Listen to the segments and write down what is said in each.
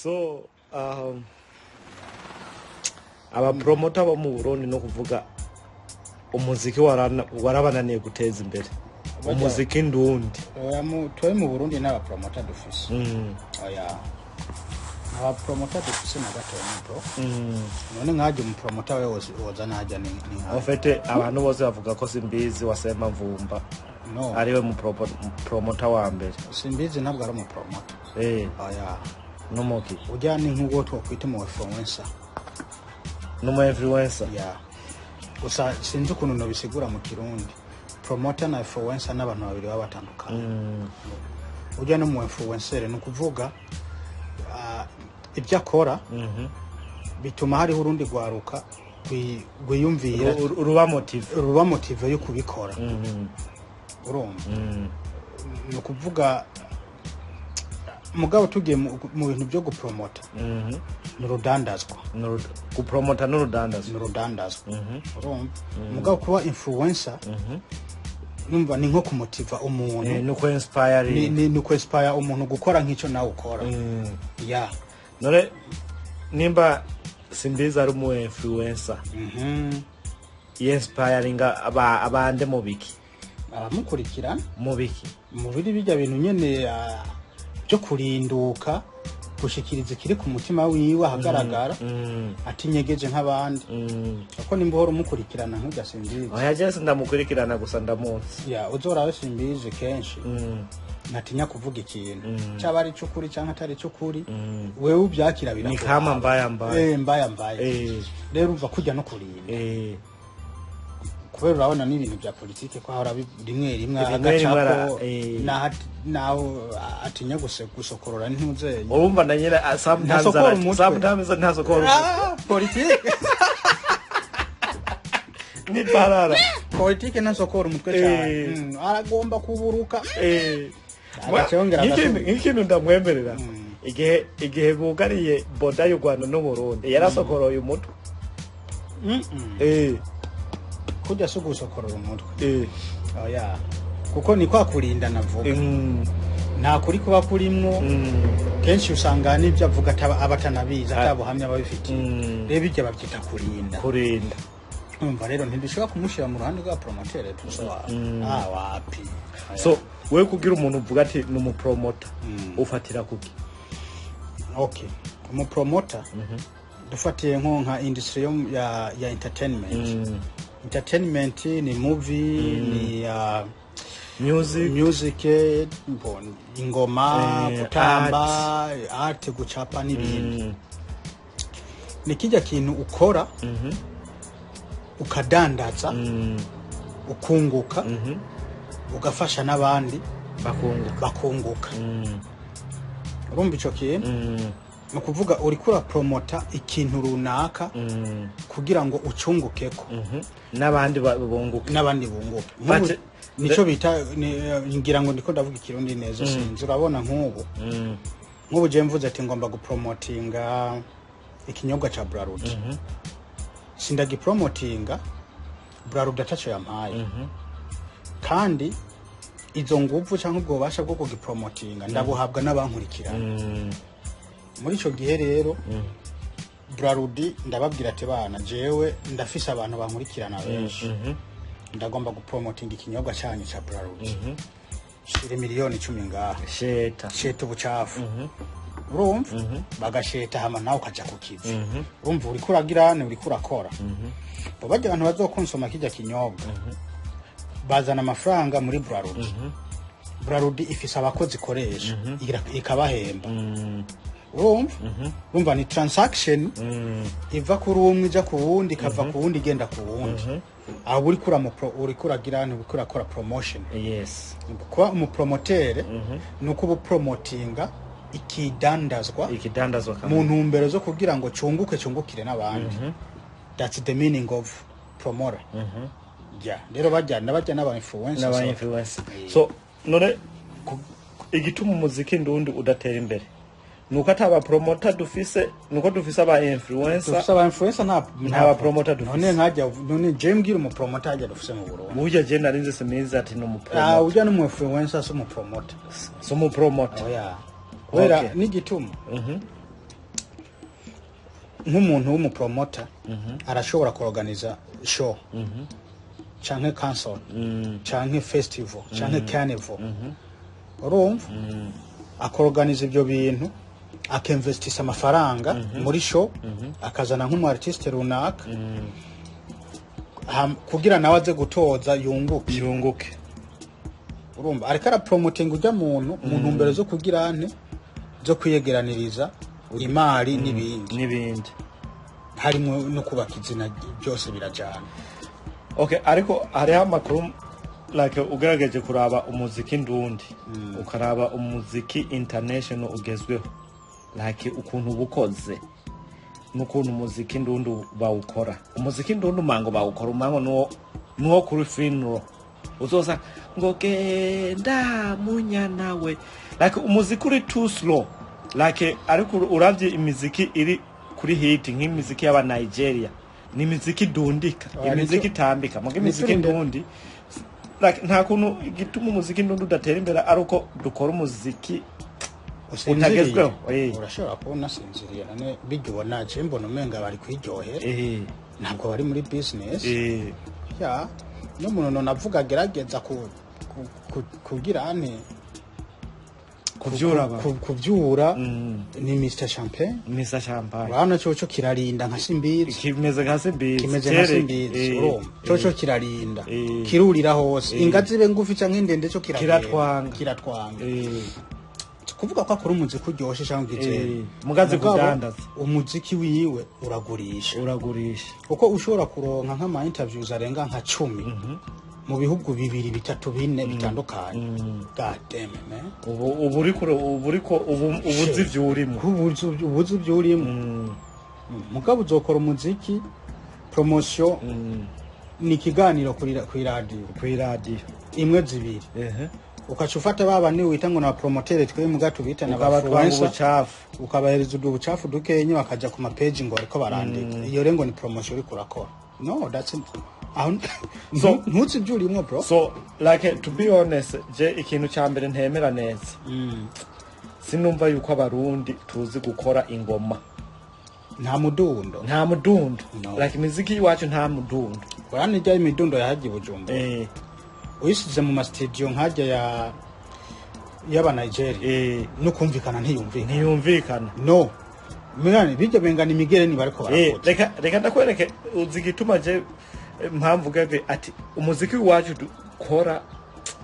So aba promoter bo mu Burundi no kuvuga umuziki warabananiye guteza imbere umuziki ndundi twe mu Burundi n'aba promoter dufise oya aba promoter dufise na gato bro none nkaje mu promoter we woza naja ni ofete abantu bose bavuga ko Simbizi wasema Mvumba no ariwe mu promoter wa mbere Simbizi ntabwo ari mu promoter oya Nomoki ujyane nk'uwo twakwita mu influencer influencer gusa sinzi ukuntu no bisigura mu Kirundi promoter na influencer n'abantu babiri babatandukanye ujyane mu influencer no kuvuga ibyo akora bituma hari urundi gwaruka gwiyumvira ruba motive yo kubikora urumva no kuvuga mugabo tugiye mu bintu byo gupromota n'urudandazwa gupromota n'urudandazwa urumva mugabo kuba influencer numva ni nko kumutiva umuntu nuko inspire nuko inspire umuntu gukora nk'icyo nawe ukora none nimba Simbizi ari mu influencer inspiringa abande mu biki abamukurikirana mu biki mu biri bijya bintu nyene byo kurinduka gushikiriza kiri ku mutima wiwe ahagaragara atinyegeje nk'abandi uko nimbohora umukurikirana nk'ujya Simbizi oya Jesse ndamukurikirana gusa ndamunsi uzorawe Simbizi kenshi natinya kuvuga ikintu cyaba ari cyukuri cyangwa atari cyukuri wewe ubyakira bira ni kama mbaya rero uva kujya no kurinda kubera urabona n'ibintu bya politike ko ahora rimwe agacako naho atinya gusokorora ntuzeye urumva na nyine sometimes ntasokora politike ni parara politike ntasokora umutwe cyane aragomba kuburuka ikintu ndamwemerera igihe bugariye boda y'u Rwanda n'u Burundi yarasokoroye umutwe kujya so gusokorora umutwe oya kuko ni kwa kurinda navuga nta kuri kuba kurimwo kenshi usanga n'ibyo avuga abatanabiza atabuhamya babifite reba ibyo babyita kurinda umva rero ntidushobora kumushira mu ruhande rwa promoter wapi so we kugira umuntu uvuga ati ni mu promoter ufatira kuki okay mu promoter dufatiye nka industry ya entertainment ni movie ni music ingoma gutamba art gucapa n'ibindi nikijya kintu ukora ukadandaza ukunguka ugafasha n'abandi bakunguka urumva ico kintu no kuvuga uri kura promota ikintu runaka kugira ngo ucungukeko n'abandi bunguke nico bita ngira ngo ndiko ndavuga Ikirundi neza sinzi urabona nk'ubu je mvuze ati ngomba gupromotinga ikinyobwa cha Bralud sindagipromotinga Bralud atacho yampaye kandi izo nguvu cyangwa ubwo basha bwo kugipromotinga ndabuhabwa n'abankurikirana muri ico gihe rero Bralud ndababwira ati bana jewe ndafise abantu bankurikirana benshi ndagomba gupromotinga ikinyobwa cyanyu cha Bralud shire miliyoni 10 ngaha sheta ubucafu urumva bagasheta hama nawe ukaja kukiza urumva uri kuragirane uri kurakora bo bajya abantu bazokonsoma kijya kinyobwa bazana amafaranga muri Bralud Bralud ifise abakozi koresha ikabahemba urumva ni transaction iva kuri umwe ija ku wundi kava ku wundi igenda ku wundi aho uri kuragirane uri kurakora promotion kwa mu promoter nuko bu promotinga ikidandazwa mu ntumbero zo kugira ngo cungukire n'abandi that's the meaning of promoter rero bajyana n'aba influencers so none igituma umuziki ndundi udatera imbere nuko ataba promoter dufise nuko dufise aba influencer nta promoter dufise none James gira mu promoter ajya dufise mu Burundi uje je narinze Simbizi ati no mu promoter ujya no mu influencer so mu promoter oya wera n'igituma nk'umuntu w'umupromota arashobora kuorganiza show canke concert canke festival canke carnival urumva akorganiza ibyo bintu akinvestisa amafaranga muri show akazana nk'umu artiste runaka kugira nawe aze gutoza yunguke urumva ariko ara promoting ujya muntu mu ntumbero zo kugira ante zo kwiyegeraniriza imari n'ibindi harimo no kubaka izina byose birajana. Okay, ariko hariho amakuru like ugaragaje kuraba umuziki ndundi ukaraba umuziki international ugezweho like ukuntu bukoze n'ukuntu umuziki ndundi bawukora. Umuziki ndundi mango bawukora umango nuwo kuri funeral uzoza ngo genda munya nawe like umuziki uri too slow like ariko uravye imiziki iri kuri hit nk'imiziki y'aba Nigeria ni imiziki dundika imiziki tambika muge imiziki ndundi like nta kuntu gituma umuziki ndundi udatera imbere aruko dukora umuziki utagezweho. Urashobora kubona sinziriye nane bigibona je mbona umenga bari kwijyohera ntabwo bari muri business ya no muntu navuga gerageza kugira ane kuvyura ni Mr Champagne. Urabona cyo kirarinda nka Simbiri kimeze nka Simbiri cyo kirarinda kirurira hose ingazi be ngufi canke ndende cyo kiratwanga kuvuga ko akora umuziki uryoshye cyangwa igitero mugaze kudandaza umuziki wiwe uragurisha uko ushobora kuronka nk'ama interviews arenga nka 10 mu bihugu 2 3 4 bitandukanye. God damn it man, ubuzi vyurimo mugabo uzokora umuziki promotion ni kiganiro kuri radio imwe zibiri ukachufata baba ni wita ngo na promoter twe mu gato bita na babatwanga ukabahereza ubucafu dukenye bakaja ku mapage ngo ariko barandika iyo rengo ni promotion uri kurakora. No, that's it. So ntutsi byurimo bro. So like to be honest je ikintu cyambere ntemera neza sinumva yuko abarundi tuzi gukora ingoma nta mudundo no. Like muziki iwacu nta mudundo urani jya imidundo yahagiye Bujumba uyisize mu studio nkajya y'aba Nigeria no kumvikana ntiyumvikana no mirani bijya bengana imigere ni bariko barakora reka ndakwereke uzigituma je mpamvu gave ati umuziki wacu dukora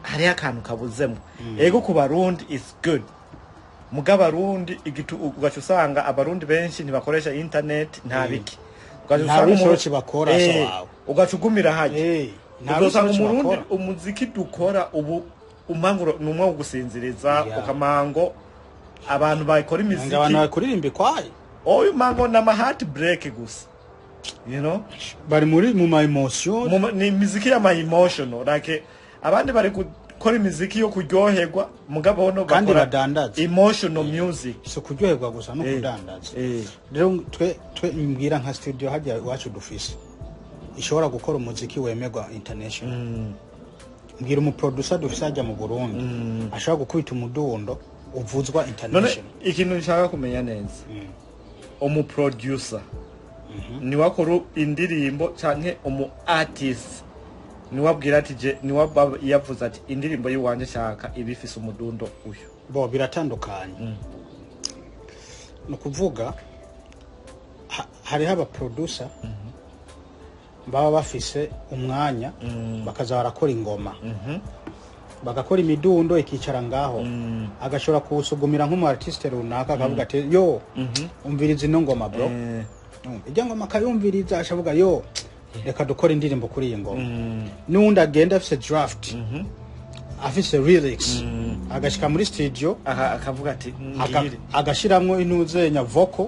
hari akantu kabuzemo ego ku barundi is good mugaba barundi igitu ugacu usanga abarundi benshi ntibakoresha internet nta biki ugacu usanga bakora so wawe ugacugumira haje uzosanga umurundi umuziki dukora ubu umanguro numwe wo gusinziriza ukamango abantu bakora imiziki abantu bakuririmbe kwaye oyu mango na ma heart break gusa you know bari muri mu my emotion ni muziki ya my emotional like abandi bari gukora imiziki yo kuryoherwa mugabo hono bakora emotional music so kuryoherwa gusa no kudandaza rero twe mbwira nka studio hajya iwacu dufise ishobora gukora umuziki wemerwa international mbwira umu producer dufise ajya mu Burundi ashobora gukubita umudundo uvuzwa international. None ikintu nshaka kumenya neza umu producer ni wakora indirimbo canke umu artist ni wabwira ati je ni yavuze ati indirimbo yiwanje shaka ibifise umudundo uyu bo biratandukanye no kuvuga hari haba producer baba bafise umwanya bakaza barakora ingoma bagakora imidundo ikicara ngaho agashora kusugumira nk'umu artiste runaka akavuga ati yo umviriza ino ngoma bro ijya ngoma kayumviriza ashavuga yo reka dukora indirimbo kuri iyi ngoma n'undi agenda afise draft afise lyrics agashika muri studio akavuga ati agashiramwo intuzenya vocal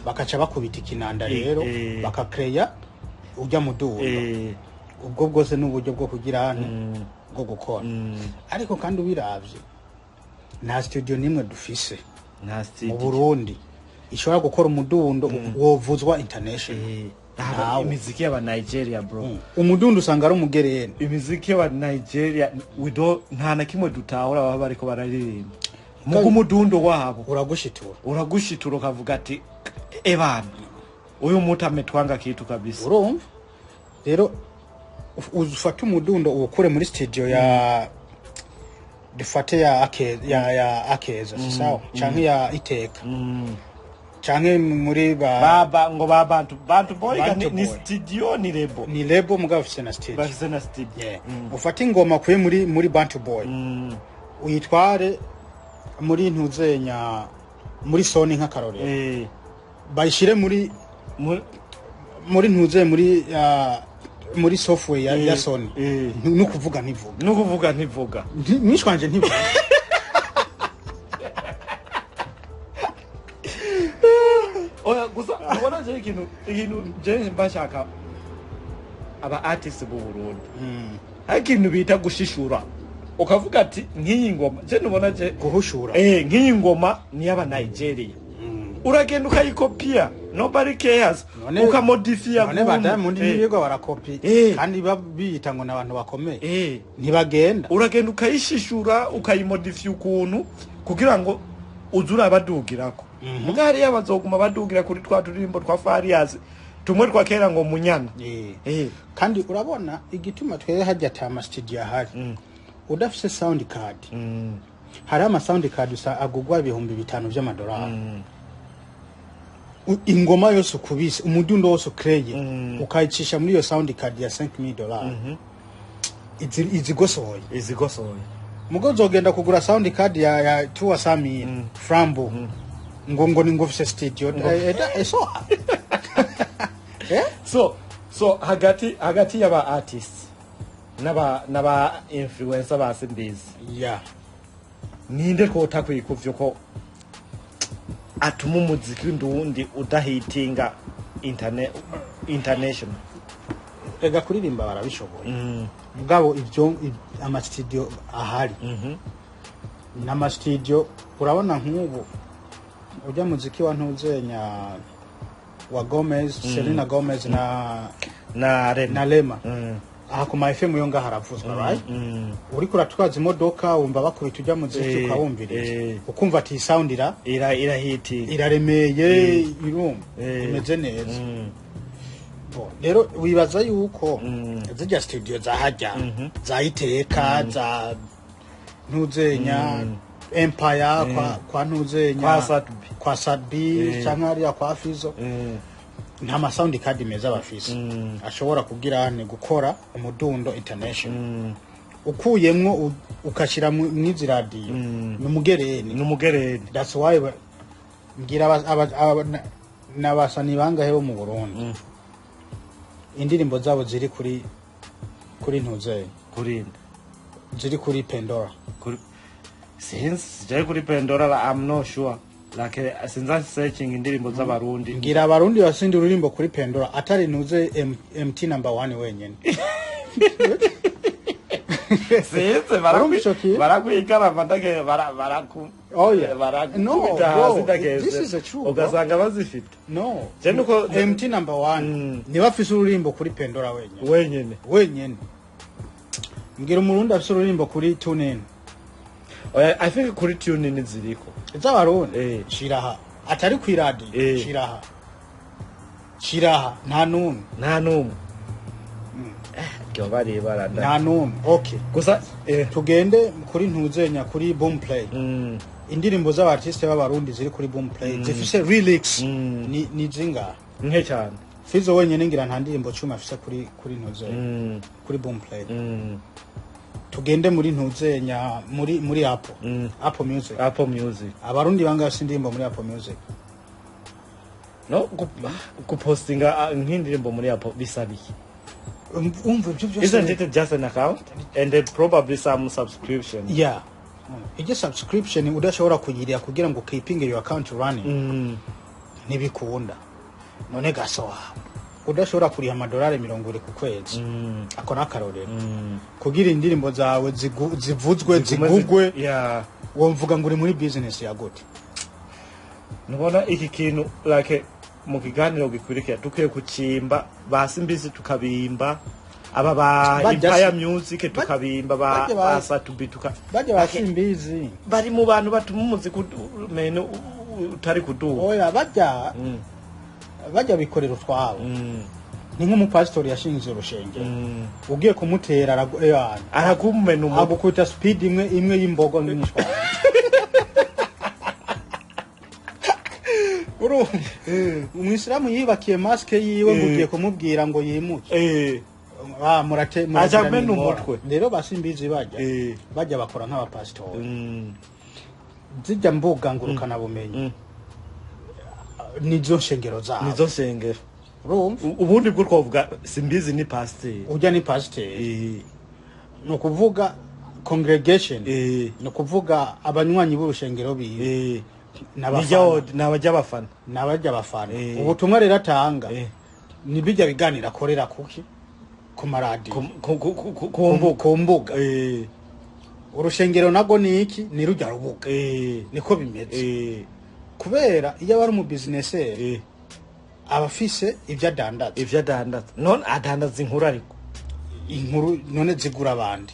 bakaca bakubita ikinanda rero bakakreya ujya mudundo ubwo bwose n'uburyo bwo kugira hano bwo gukora ariko kandi ubiravye nta studio nimwe dufise mu Burundi ishobora gukora umudundo wovuzwa international. Imiziki y'aba Nigeria bro umudundo usanga ari umugerene imiziki y'aba Nigeria nta na kimwe dutahura baba bariko bararirimba mugo umudundo wabo uragushitura ukavuga ati ebana huyu mtu ametwanga kitu kabisa. urumva rero ufata umudundo ukure muri studio ya dufate ya akeza sawa canke ya iteka canke muri baba ngo bantu boy ni studio ni lebo mugabo ufise na studio bafise na studio yeah. Ufata ingoma kuye muri Bantu Boy uyitware muri ntuzenya muri Sony nk'akarorero bayishire muri ntuze muri software ya Sony nukuvuga ntivuga mwishwanje ntivuga oya gusa ubona je ikintu je mbashaka aba artists b'u Burundi hakintu bita gushishura ukavuga ati nk'iyi ngoma je nubona je guhushura nk'iyi ngoma ni aba Nigeria uragenda ukayikopia nobody cares ukamodifia none Diamond nibigo barakopi kandi babita ngo nabantu bakomeye ntibagenda uragenda ukayishishura ukayimodifia ukuntu kugira ngo uzura abadugirako mugari yabazoguma badugira kuri twa turimbo twa Farias tumwe twa kera ngo munyana kandi urabona igituma twere hajya tama studio ahari udafise sound card hari ama sound card usa agugwa ibihumbi 5 by'amadolari ingoma yose ukubise umudundo wose ukreye ukayicisha muri iyo sound card ya $5,000 izigosoye mugozo genda kugura sound card ya 2 frambo ngo ni ngofise studio so hagati y'aba artists naba influencer basimbizi ninde ko utakwikuvyo ko atuma umuziki ndundi udahitinga international ega kuririmba barabishoboye mugabo ivyo ama studio ahari n'ama studio urabona nk'ubu ujya muziki wa ntuzenya wa Gomez Selena Gomez na Lema aha ku FM yo ngaha haravuzwa right uri kuratwaza imodoka wumva bakubita ujya muziki ukawumvirije ukumva ati soundira irahiti iraremeye imeze neza rero wibaza yuko zijya studio zahajya zayiteka za ntuzenya Empire kwa ntuzenya kwa Sadbi cyangwa ari kwa Fizo nta ma sound card meza bafise ashobora kugira ne gukora umudundo international ukuyemwo ukashira mwizi radio numugereni that's why ngira nabasani bangahe bo mu Burundi indirimbo zabo ziri kuri ntuzenya ziri kuri Pandora since jai kuri Pandora I'm not sure like since I'm searching indirimbo z'abarundi ngira abarundi basindi ururimbo kuri Pandora atari nuze MT number 1 wenyene since barakwikara vandage baraku no this is a true ugasanga bazifite no jenuko MT number 1 ni bafise ururimbo kuri Pandora wenyene ngira umurundi afise ururimbo kuri TuneIn I think kuri TuneIn ziriko z'abarundi shiraha atari ku radio shiraha nta numwe bari baranda nta numwe okay gusa tugende kuri ntuzenya kuri Boomplay indirimbo z'abartiste b'abarundi ziri kuri Boomplay zifise lyrics ni zinga nke cyane Fizo wenyene ngira nta ndirimbo 10 afise kuri ntuzenya kuri Boomplay tugende muri ntuzenya muri Apple Music abarundi banga sindimbo muri Apple Music no kupostinga nk'indirimbo muri Apple bisabiye umva ibyo byose isn't it just an account and then probably some subscription ije subscription udashobora kuyiria kugira ngo keeping your account running nibikunda none gasoha udashobora kuriha amadolari 40 ku kwezi akora akarorero kugira indirimbo zawe zivuzwe zigugwe wumvuga ngo uri muri business ya gute nubona iki kintu like mu kiganiro gikurikira tukiye kucimba basimbizi tukabimba aba ba Empire Music tukabimba ba Satubituka baje basimbizi bari mu bantu batuma umuziki meno utari kuduha oya bajya bajya bikorera utwabo ni nk'umupasitori yashinze urushengero ugiye kumutera arakumena umutwe agukubita speed imwe y'imbogo n'imishwaro umwisilamu yibakiye maske yiwe ngo ugiye kumubwira ngo yimuke ajamena umutwe rero basimbizi bajya bakora nk'abapasitori zijya mbuga ngurukana bumenyi nizo shengero zabo nizo shengero ubundi bwo twavuga simbizi ni pasiteri ujya ni pasiteri no kuvuga congregation no kuvuga abanywanyi b'urushengero biwe n'abajya abafana ubutumwa rero atanga nibijya biganira akorera kuki ku maradi ku mbuga urushengero nago ni iki ni rujya rubuga niko bimeze kubera iyo bari mu businesseri abafise ibyo adandaza none adandaza inkuru ariko inkuru none zigura abandi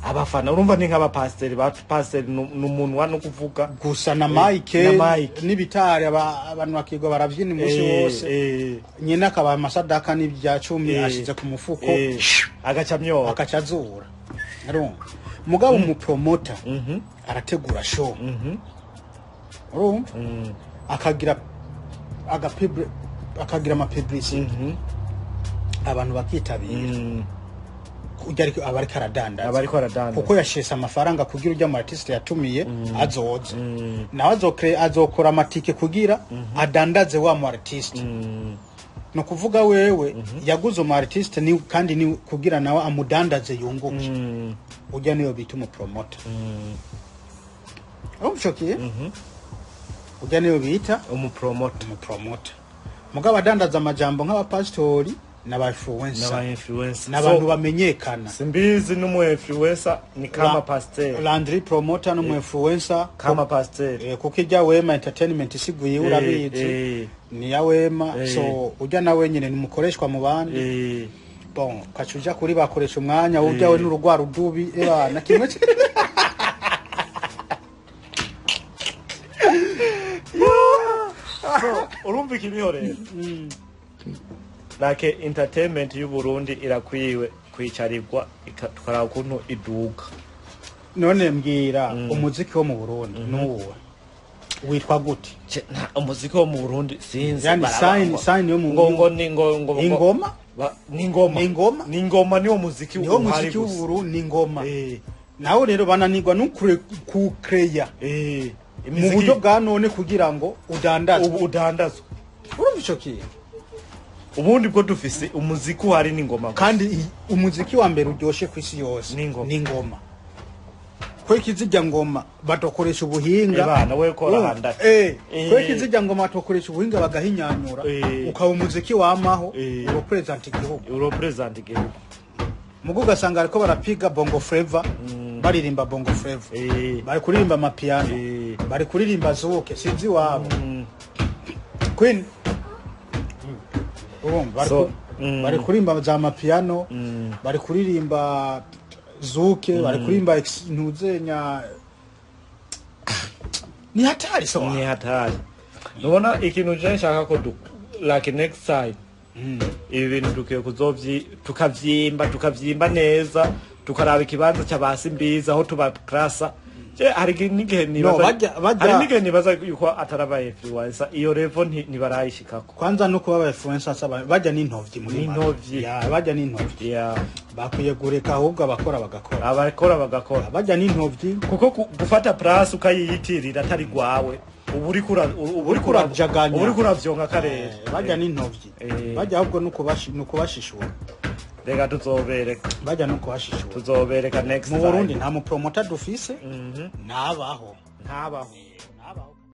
abafana urumva ni nk'abapasiteri pasiteri n'umunwa no kuvuga gusa na mike n'ibitari abantu bakigwa baravyina umunsi wose nyine akaba amasadaka n'ibya 10 ashize ku mufuko agacamyo akacazura urumva mugabo mu promoter arategura show urumva akagira ama publicity abantu bakitabira ujariko abariko aradandaza kuko yashesa amafaranga kugira ujya mu artist yatumiye azoza nawe azokora amatike kugira adandaze wa mu artist no kuvuga wewe yaguze mu artist ni kandi ni kugira nawe amudandaze yunguke ujya niyo bita mu promoter umshokiye ujya niyo bita mu promoter mugabo adandaza amajambo nk'abapastori n'aba-influencer n'abantu bamenyekana simbizi n'umu-influencer ni kama pasteur Landry promoter n'umu-influencer kama pasteur kuko ijya Wema Entertainment isiguye urabizi ni ya Wema so ujya nawe nyine nimukoreshwa mu bandi bon kacuja kuri bakoresha umwanya ujya we n'urugwaro dubi na kimwe urumva ikiriho rero like entertainment y'u Burundi irakwiwe kwicarirwa tukaraba ukuntu iduka none mbwira umuziki wo mu Burundi nuwe witwa gute umuziki wo mu Burundi sinzi yani sign yo mu ingoma ni ingoma niwo muziki w'u Burundi ni ingoma naho rero bananirwa no kucreya mu buryo bwa none kugira ngo udandazwe urumva ico kiye ubundi bwo dufise umuziki uhari n'ingoma kandi umuziki wa mbere uryoshe ku isi yose n'ingoma ko ikizijya ngoma batokoresha ubuhinga bana we ko rahanda ko ikizijya ngoma batokoresha ubuhinga bagahinyanyura ukaba umuziki wamaho urepresent igihugu mugo gasanga ariko barapiga bongo flavor baririmba bongo flavor bari kuririmba amapiano bari kuririmba zuke sinzi wabo Queen bari kuririmba za mapiano bari kuririmba zuke bari kuririmba ntuzenya ni hatari nubona ikintu je nshaka ko like next time ibi bintu dukiye tukavyimba neza tukaraba ikibanza cy'abasi mbiza aho tuba klasa hari n'igihe nibaza yuko ataraba influencer iyo level ntibarayishikako kwanza no kuba influencers bajya n'intovyi muri intovyi bajya n'intovyi bakwiye gureka ahubwo abakora bagakora bajya n'intovyi kuko gufata place ukayiyitirira atari gwawe uburi kuravyonka karere bajya n'intovyi bajya ahubwo no kubashishura rega tuzobereka bajya no kubashishura tuzobereka next mu Burundi nta mu promoter dufise ntabaho